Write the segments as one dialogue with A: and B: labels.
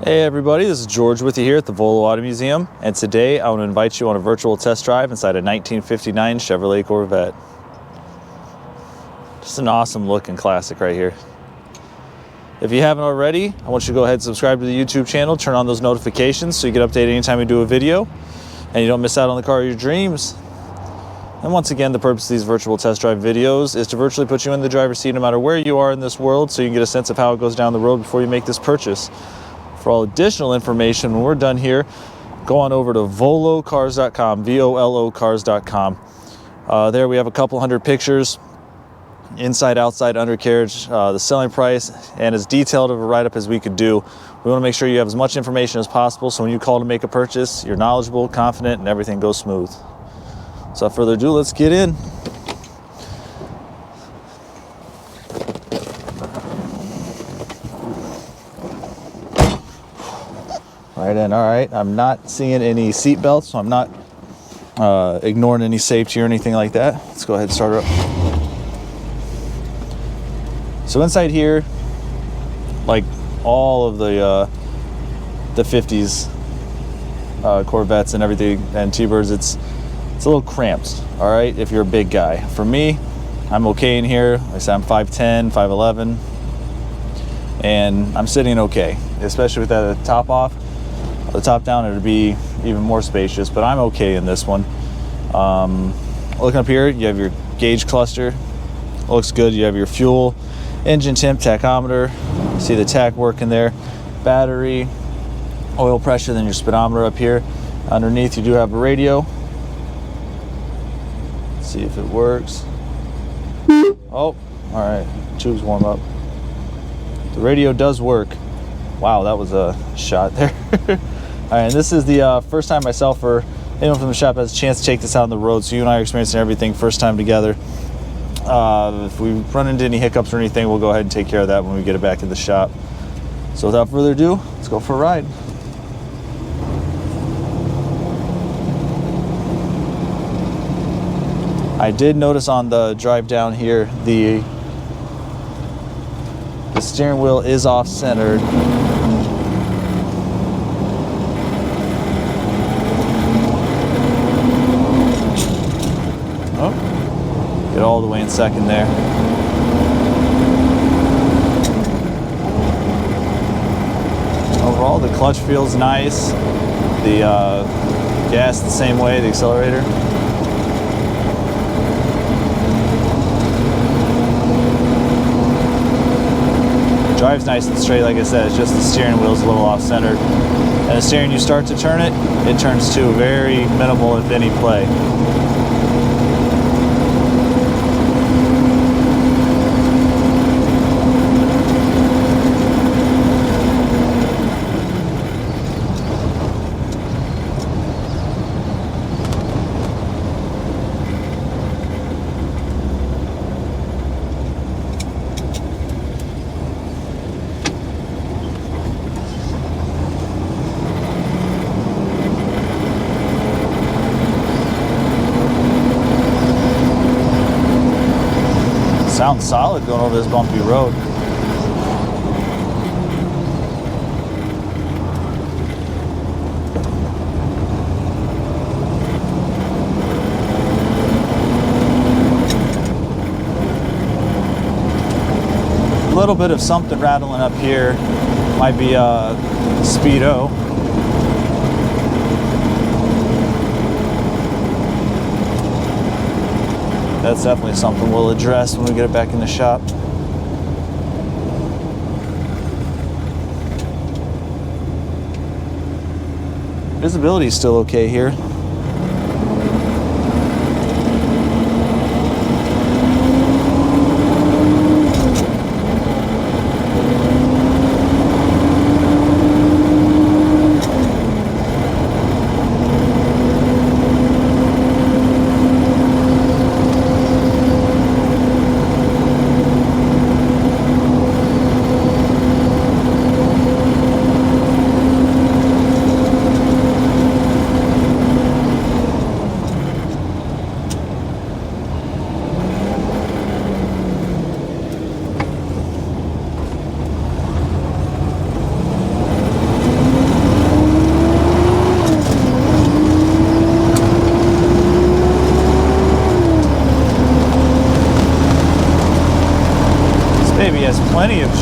A: Hey everybody, this is George with you here at the Volo Auto Museum, and today I want to invite you on a virtual test drive inside a 1959 Chevrolet Corvette. Just an awesome looking classic right here. If you haven't already, I want you to go ahead and subscribe to the YouTube channel, turn on those notifications so you get updated anytime we do a video and you don't miss out on the car of your dreams. And once again, the purpose of these virtual test drive videos is to virtually put you in the driver's seat no matter where you are in this world so you can get a sense of how it goes down the road before you make this purchase. For all additional information, when we're done here, go on over to volocars.com, V-O-L-O cars.com. There we have a couple hundred pictures, inside, outside, undercarriage, the selling price, and as detailed of a write-up as we could do. We want to make sure you have as much information as possible so when you call to make a purchase, you're knowledgeable, confident, and everything goes smooth. So without further ado, let's get in. Right in. All right, I'm not seeing any seat belts, so I'm not ignoring any safety or anything like that. Let's go ahead and start her up. So inside here, like all of the 50s Corvettes and everything and T-Birds, it's a little cramped. All right, if you're a big guy. For me, I'm okay in here. Like I said, I'm 5'10", 5'11", and I'm sitting okay, especially with that top off. The top down, it would be even more spacious, but I'm okay in this one. Looking up here, you have your gauge cluster. Looks good. You have your fuel, engine temp, tachometer. See the tach working there. Battery, oil pressure, then your speedometer up here. Underneath, you do have a radio. Let's see if it works. Oh, all right. Tube's warm up. The radio does work. Wow, that was a shot there. All right, and this is the first time myself or anyone from the shop has a chance to take this out on the road, so you and I are experiencing everything first time together. If we run into any hiccups or anything, we'll go ahead and take care of that when we get it back in the shop. So without further ado, let's go for a ride. I did notice on the drive down here, the steering wheel is off-centered. Get all the way in second there. Overall, the clutch feels nice. The gas the same way, the accelerator. Drives nice and straight, like I said. It's just the steering wheel's a little off-centered. And the steering, you start to turn it, it turns to very minimal, if any, play. Sounds solid going over this bumpy road. A little bit of something rattling up here. Might be a speedo. That's definitely something we'll address when we get it back in the shop. Visibility is still okay here.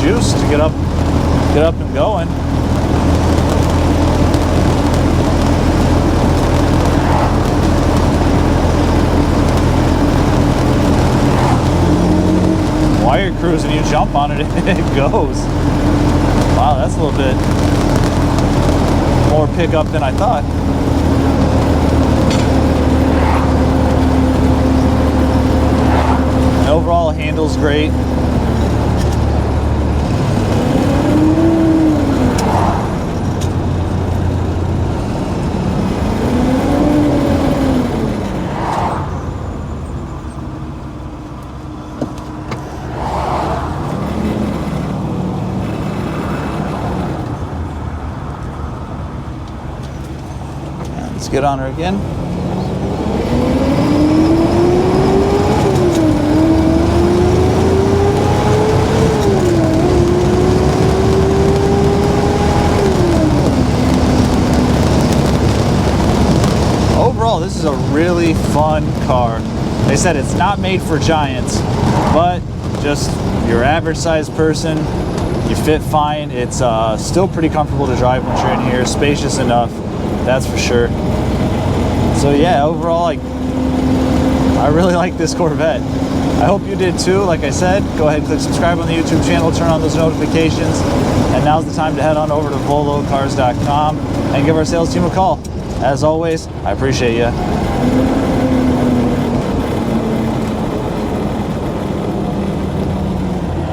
A: juice to get up and going. While you're cruising, you jump on it and it goes. Wow, that's a little bit more pickup than I thought. And overall, handles great. Let's get on her again. Overall, this is a really fun car. They said it's not made for giants, but just your average sized person, you fit fine. It's still pretty comfortable to drive once you're in here, spacious enough, that's for sure. So yeah, overall, I really like this Corvette. I hope you did too. Like I said, go ahead and click subscribe on the YouTube channel, turn on those notifications, and now's the time to head on over to volocars.com and give our sales team a call. As always, I appreciate you.